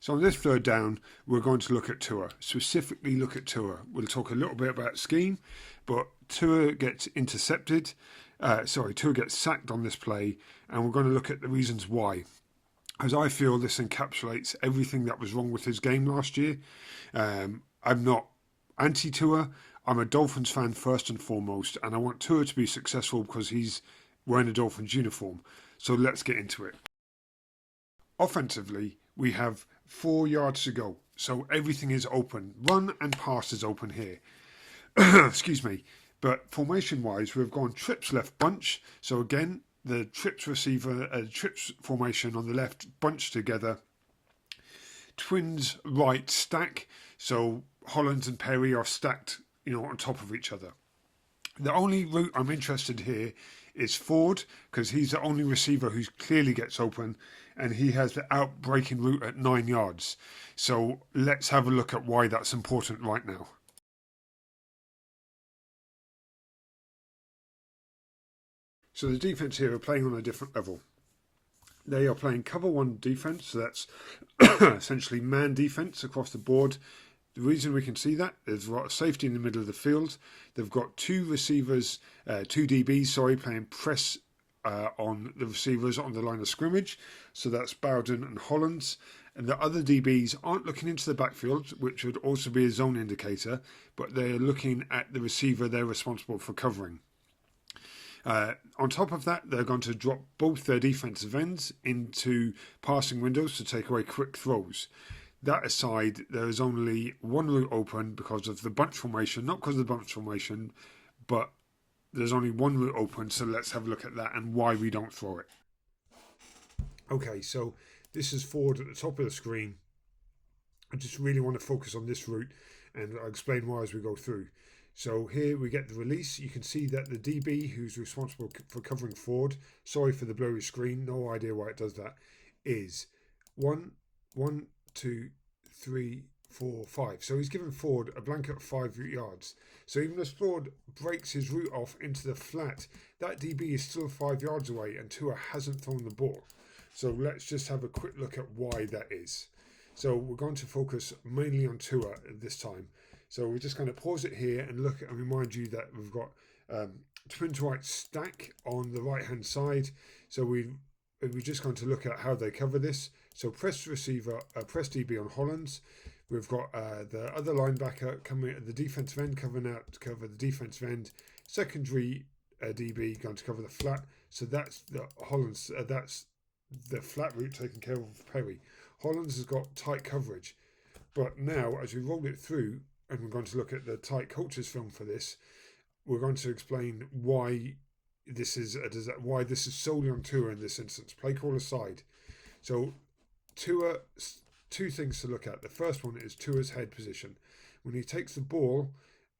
So on this third down, we're going to look at Tua, specifically look at Tua. We'll talk a little bit about scheme, but Tua gets intercepted. Tua gets sacked on this play, and we're going to look at the reasons why. As I feel this encapsulates everything that was wrong with his game last year. I'm not anti-Tua. I'm a Dolphins fan first and foremost, and I want Tua to be successful because he's wearing a Dolphins uniform. So let's get into it. Offensively, we have 4 yards to go, so everything is open. Run and pass is open here. Excuse me. But formation-wise, we've gone trips left bunch. So again, the trips receiver, trips formation on the left bunched together. Twins right stack. So Hollins and Perry are stacked, on top of each other. The only route I'm interested here is Ford, because he's the only receiver who clearly gets open, and he has the out-breaking route at 9 yards. So let's have a look at why that's important right now. So the defense here are playing on a different level. They are playing cover 1 defense, so that's essentially man defense across the board. The reason we can see that is they've got safety in the middle of the field. They've got 2 receivers, 2 DBs, playing press on the receivers on the line of scrimmage. So that's Bowden and Hollins. And the other DBs aren't looking into the backfield, which would also be a zone indicator, but they're looking at the receiver they're responsible for covering. On top of that, they're going to drop both their defensive ends into passing windows to take away quick throws. That aside, there is only one route open because of the bunch formation, not because of the bunch formation, but there's only one route open, so let's have a look at that and why we don't throw it. Okay, so this is Ford at the top of the screen. I just really want to focus on this route, and I'll explain why as we go through. So here we get the release. You can see that the DB who's responsible for covering Ford, sorry for the blurry screen, no idea why it does that, is 1, 2, 3, 4, 5. So he's given Ford a blanket of 5 yards. So even as Ford breaks his route off into the flat, that DB is still 5 yards away and Tua hasn't thrown the ball. So let's just have a quick look at why that is. So we're going to focus mainly on Tua this time. So we're just going to pause it here and look and remind you that we've got twins right stack on the right hand side. So we're just going to look at how they cover this. So press receiver, press DB on Hollins. We've got the other linebacker coming at the defensive end, covering out to cover the defensive end. Secondary DB going to cover the flat. So that's the Hollins. That's the flat route taken care of Perry. Hollins has got tight coverage, but now as we roll it through, and we're going to look at the tight coaches film for this, we're going to explain why this is solely on Tua in this instance. Play call aside. So Tua, 2 things to look at. The first one is Tua's head position. When he takes the ball,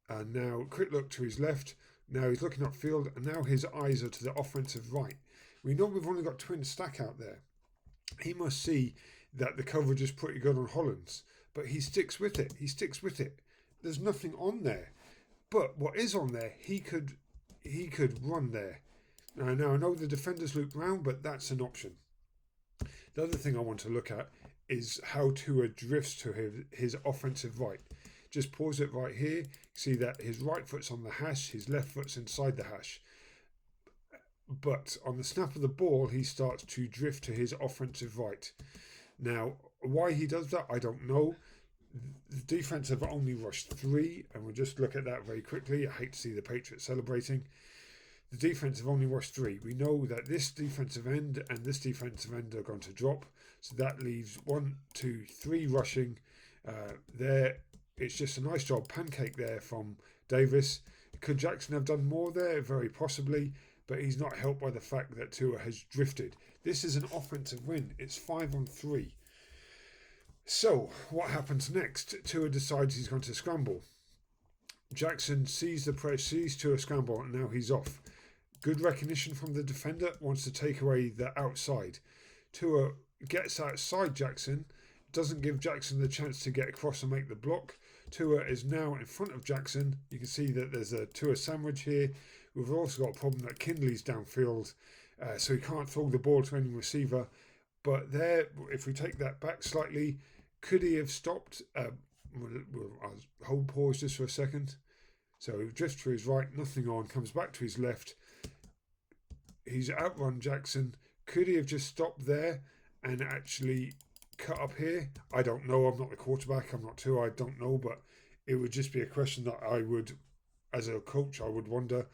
and now quick look to his left, now he's looking upfield, and now his eyes are to the offensive right. We know we've only got twin stack out there. He must see that the coverage is pretty good on Hollins, but he sticks with it. There's nothing on there. But what is on there, he could run there. Now I know the defenders loop round, but that's an option. The other thing I want to look at is how Tua drifts to his offensive right. Just pause it right here. See that his right foot's on the hash, his left foot's inside the hash. But on the snap of the ball, he starts to drift to his offensive right. Now, why he does that, I don't know. The defense have only rushed 3, and we'll just look at that very quickly. I hate to see the Patriots celebrating. The defense have only rushed 3. We know that this defensive end and this defensive end are going to drop, so that leaves 1, 2, 3 rushing. There, it's just a nice job pancake there from Davis. Could Jackson have done more there? Very possibly, but he's not helped by the fact that Tua has drifted. This is an offensive win. It's 5-on-3. So, what happens next? Tua decides he's going to scramble. Jackson sees the press, sees Tua scramble, and now he's off. Good recognition from the defender, wants to take away the outside. Tua gets outside Jackson, doesn't give Jackson the chance to get across and make the block. Tua is now in front of Jackson. You can see that there's a Tua sandwich here. We've also got a problem that Kindley's downfield, so he can't throw the ball to any receiver. But there, if we take that back slightly, Could he have stopped? I'll hold pause just for a second. So drifts to his right, nothing on, comes back to his left. He's outrun Jackson. Could he have just stopped there and actually cut up here? I don't know. I'm not the quarterback. I'm not too. I don't know. But it would just be a question that I would, as a coach, I would wonder.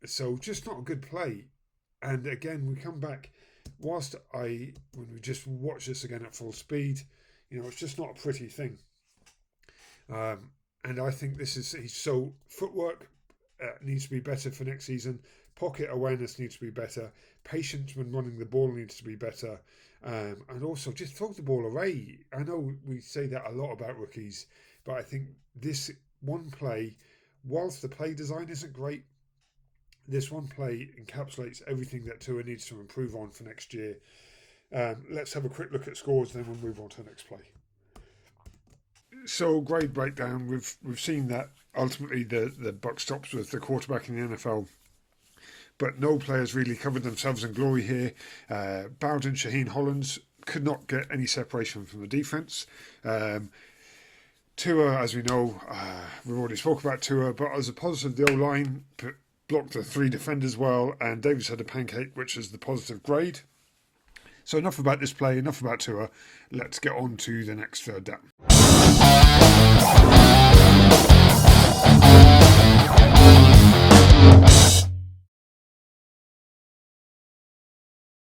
So just not a good play. And again, we come back. When we just watch this again at full speed, it's just not a pretty thing. And I think footwork needs to be better for next season. Pocket awareness needs to be better. Patience when running the ball needs to be better. And also just throw the ball away. I know we say that a lot about rookies, but I think this one play, whilst the play design isn't great, this one play encapsulates everything that Tua needs to improve on for next year. Let's have a quick look at scores, then we'll move on to the next play. So grade breakdown, we've seen that ultimately the buck stops with the quarterback in the NFL, but no players really covered themselves in glory here. Bowden, Shaheen, Hollins could not get any separation from the defense. Tua, as we know, we've already spoke about Tua, but as a positive, the O-line blocked the 3 defenders well, and Davis had a pancake, which is the positive grade. So enough about this play, enough about Tua. Let's get on to the next third down.